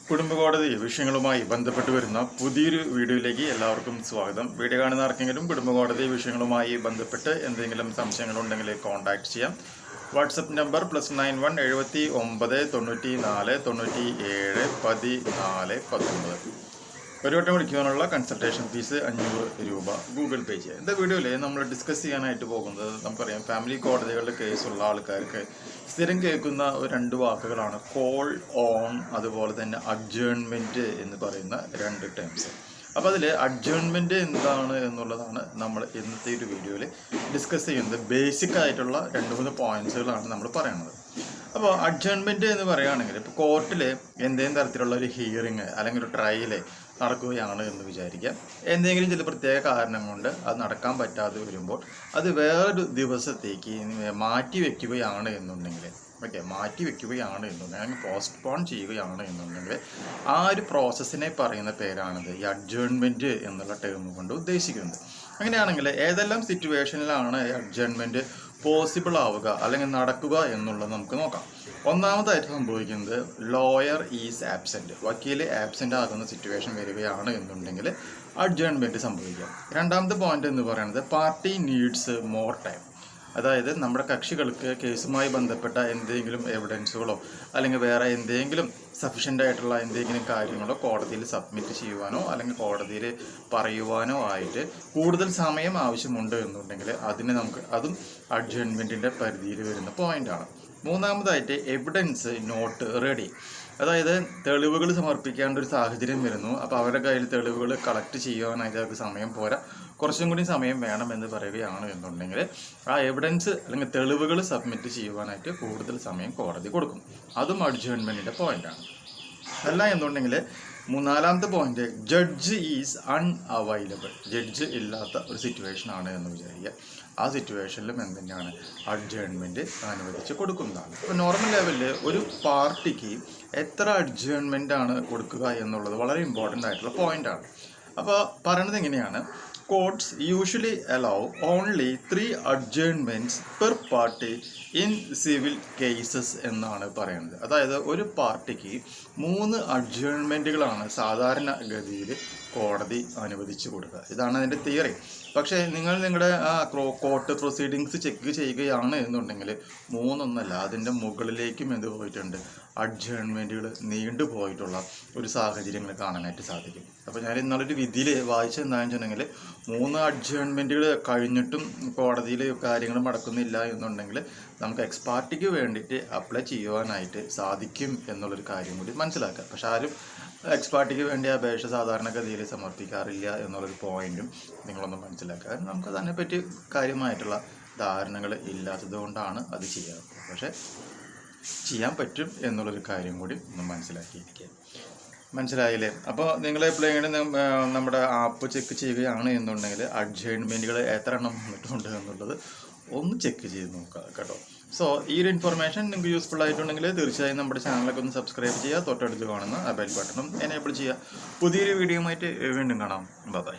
കുടുംബകോടതി വിഷയങ്ങളുമായി ബന്ധപ്പെട്ട് വരുന്ന പുതിയൊരു വീഡിയോയിലേക്ക് എല്ലാവർക്കും സ്വാഗതം. വീഡിയോ കാണുന്ന ആർക്കെങ്കിലും കുടുംബകോടതി വിഷയങ്ങളുമായി ബന്ധപ്പെട്ട് എന്തെങ്കിലും സംശയങ്ങളുണ്ടെങ്കിൽ കോൺടാക്ട് ചെയ്യാം. WhatsApp number +91 79 94 97 14 19. ഒരു വട്ടം വിളിക്കുവാനുള്ള കൺസൾട്ടേഷൻ ഫീസ് 500 രൂപ ഗൂഗിൾ പേ ചെയ്യുക. இந்த വീഡിയോയിൽ നമ്മൾ ഡിസ്കസ് ചെയ്യാനായിട്ട് പോകുന്നത് നമുക്കറിയാം, ഫാമിലി കോടതികളുടെ കേസുള്ള ആൾക്കാർക്ക് സ്ഥിരം കേൾക്കുന്ന രണ്ട് വാക്കുകളാണ് കോൾ ഓൺ, അതുപോലെ തന്നെ അഡ്ജേൺമെൻറ്റ് എന്ന് പറയുന്ന രണ്ട് ടേംസ്. അപ്പോൾ അതിൽ അഡ്ജേൺമെൻറ്റ് എന്താണ് എന്നുള്ളതാണ് നമ്മൾ ഇന്നത്തെ ഒരു വീഡിയോയിൽ ഡിസ്കസ് ചെയ്യുന്നത്. ബേസിക് ആയിട്ടുള്ള 2-3 പോയിന്റ്സുകളാണ് നമ്മൾ പറയുന്നത്. അപ്പോൾ അഡ്ജേൺമെൻറ്റ് എന്ന് പറയുകയാണെങ്കിൽ ഇപ്പോൾ കോർട്ടിൽ എന്തെങ്കിലും തരത്തിലുള്ള ഒരു ഹിയറിങ് അല്ലെങ്കിൽ ഒരു ട്രയൽ നടക്കുകയാണ് എന്ന് വിചാരിക്കാം. എന്തെങ്കിലും ചില പ്രത്യേക കാരണം കൊണ്ട് അത് നടക്കാൻ പറ്റാതെ വരുമ്പോൾ അത് വേറൊരു ദിവസത്തേക്ക് മാറ്റി വയ്ക്കുകയാണ് എന്നുണ്ടെങ്കിൽ അല്ലെങ്കിൽ പോസ്റ്റ്പോൺ ചെയ്യുകയാണ് എന്നുണ്ടെങ്കിൽ ആ ഒരു പ്രോസസ്സിനെ പറയുന്ന പേരാണിത് ഈ അഡ്ജേൺമെൻറ്റ് എന്നുള്ള ടേം കൊണ്ട് ഉദ്ദേശിക്കുന്നത്. അങ്ങനെയാണെങ്കിൽ ഏതെല്ലാം സിറ്റുവേഷനിലാണ് അഡ്ജേൺമെൻറ്റ് പോസിബിൾ ആവുക അല്ലെങ്കിൽ നടക്കുക എന്നുള്ളത് നമുക്ക് നോക്കാം. ഒന്നാമതായിട്ട് സംഭവിക്കുന്നത് ലോയർ ഈസ് ആബ്സെൻറ്റ്, വക്കീൽ ആബ്സെൻ്റ് ആകുന്ന സിറ്റുവേഷൻ വരികയാണ് എന്നുണ്ടെങ്കിൽ അഡ്ജേൺമെൻറ്റ് സംഭവിക്കാം. രണ്ടാമത്തെ പോയിന്റ് എന്ന് പറയുന്നത് പാർട്ടി നീഡ്സ് മോർ ടൈം, അതായത് നമ്മുടെ കക്ഷികൾക്ക് കേസുമായി ബന്ധപ്പെട്ട എന്തെങ്കിലും എവിഡൻസുകളോ അല്ലെങ്കിൽ വേറെ എന്തെങ്കിലും സഫീഷ്യൻ്റ് ആയിട്ടുള്ള എന്തെങ്കിലും കാര്യങ്ങളോ കോടതിയിൽ സബ്മിറ്റ് ചെയ്യുവാനോ അല്ലെങ്കിൽ കോടതിയിൽ പറയുവാനോ ആയിട്ട് കൂടുതൽ സമയം ആവശ്യമുണ്ട് എന്നുണ്ടെങ്കിൽ അതും അഡ്ജേൺമെൻറ്റിൻ്റെ പരിധിയിൽ വരുന്ന പോയിൻ്റാണ്. മൂന്നാമതായിട്ട് എവിഡൻസ് നോട്ട് റെഡി, അതായത് തെളിവുകൾ സമർപ്പിക്കേണ്ട ഒരു സാഹചര്യം വരുന്നു. അപ്പോൾ അവരുടെ കയ്യിൽ തെളിവുകൾ കളക്ട് ചെയ്യുവാനായിട്ട് അവർക്ക് സമയം പോരാ, കുറച്ചും കൂടി സമയം വേണമെന്ന് പറയുകയാണ് എന്നുണ്ടെങ്കിൽ ആ എവിഡൻസ് അല്ലെങ്കിൽ തെളിവുകൾ സബ്മിറ്റ് ചെയ്യുവാനായിട്ട് കൂടുതൽ സമയം കോടതി കൊടുക്കും. അതും അഡ്ജേൺമെൻറ്റിൻ്റെ പോയിൻ്റാണ്. അല്ല എന്നുണ്ടെങ്കിൽ നാലാമത്തെ point judge is unavailable, judge ഇല്ലാത്ത ഒരു സിറ്റുവേഷൻ ആണ് എന്ന് വിചാരിക്കുക. ആ സിറ്റുവേഷനിലും എന്തിനാണ് അഡ്ജേൺമെൻറ്റ് അനുവദിച്ച് കൊടുക്കുന്നതാണ്. ഇപ്പോൾ നോർമൽ ലെവലിൽ ഒരു പാർട്ടിക്ക് എത്ര അഡ്ജേൺമെൻ്റ് ആണ് കൊടുക്കുക എന്നുള്ളത് വളരെ ഇമ്പോർട്ടൻ്റ് ആയിട്ടുള്ള പോയിൻ്റാണ്. അപ്പോൾ പറയണത് എങ്ങനെയാണ്, courts usually allow only 3 adjournments per party in civil cases എന്നാണ് പറയുന്നത്. അതായത് ഒരു പാർട്ടിക്ക് 3 അഡ്ജേൺമെൻറ്റുകളാണ് സാധാരണ ഗതിയിൽ കോടതി അനുവദിച്ചു കൊടുക്കുക. ഇതാണ് അതിൻ്റെ തിയറി. പക്ഷേ നിങ്ങളുടെ കോർട്ട് പ്രൊസീഡിങ്സ് ചെക്ക് ചെയ്യുകയാണ് എന്നുണ്ടെങ്കിൽ 3 ഒന്നല്ല, അതിൻ്റെ മുകളിലേക്കും എന്ത് പോയിട്ടുണ്ട്, അഡ്ജേൺമെൻറ്റുകൾ നീണ്ടു പോയിട്ടുള്ള ഒരു സാഹചര്യങ്ങൾ കാണാനായിട്ട് സാധിക്കും. അപ്പോൾ ഞാൻ ഇന്നലൊരു വിധിയിൽ വായിച്ചത് എന്താണെന്ന് വെച്ചിട്ടുണ്ടെങ്കിൽ 3 അഡ്ജേൺമെൻറ്റുകൾ കഴിഞ്ഞിട്ടും കോടതിയിൽ കാര്യങ്ങൾ നടക്കുന്നില്ല എന്നുണ്ടെങ്കിൽ നമുക്ക് എക്സ്പാർട്ടിക്ക് വേണ്ടിയിട്ട് അപ്ലൈ ചെയ്യുവാനായിട്ട് സാധിക്കും എന്നുള്ളൊരു കാര്യം കൂടി മനസ്സിലാക്കുക. പക്ഷെ ആരും എക്സ്പാർട്ടിക്ക് വേണ്ടി അപേക്ഷ സാധാരണഗതിയിൽ സമർപ്പിക്കാറില്ല എന്നുള്ളൊരു പോയിന്റും നിങ്ങളൊന്ന് മനസ്സിലാക്കുക. കാരണം നമുക്ക് അതിനെപ്പറ്റി കാര്യമായിട്ടുള്ള ധാരണകൾ ഇല്ലാത്തത് കൊണ്ടാണ് അത് ചെയ്യാറ്. പക്ഷേ ചെയ്യാൻ പറ്റും എന്നുള്ളൊരു കാര്യം കൂടി ഒന്ന് മനസ്സിലാക്കിയിരിക്കുക. മനസ്സിലായില്ലേ? അപ്പോൾ നിങ്ങൾ എപ്പോഴെങ്കിലും നമ്മുടെ ആപ്പ് ചെക്ക് ചെയ്യുകയാണ് എന്നുണ്ടെങ്കിൽ അഡ്ജേൺമെൻറ്റുകൾ എത്ര എണ്ണം വന്നിട്ടുണ്ട് എന്നുള്ളത് ഒന്ന് ചെക്ക് ചെയ്ത് നോക്കുക കേട്ടോ. സോ ഈ ഒരു ഇൻഫർമേഷൻ നിങ്ങൾക്ക് യൂസ്ഫുൾ ആയിട്ടുണ്ടെങ്കിൽ തീർച്ചയായും നമ്മുടെ ചാനലൊക്കെ ഒന്ന് സബ്സ്ക്രൈബ് ചെയ്യുക, തൊട്ടടുത്ത് കാണുന്ന ബെൽ ബട്ടണും എനേബിൾ ചെയ്യുക. പുതിയൊരു വീഡിയോയുമായിട്ട് വീണ്ടും കാണാം. ബൈ.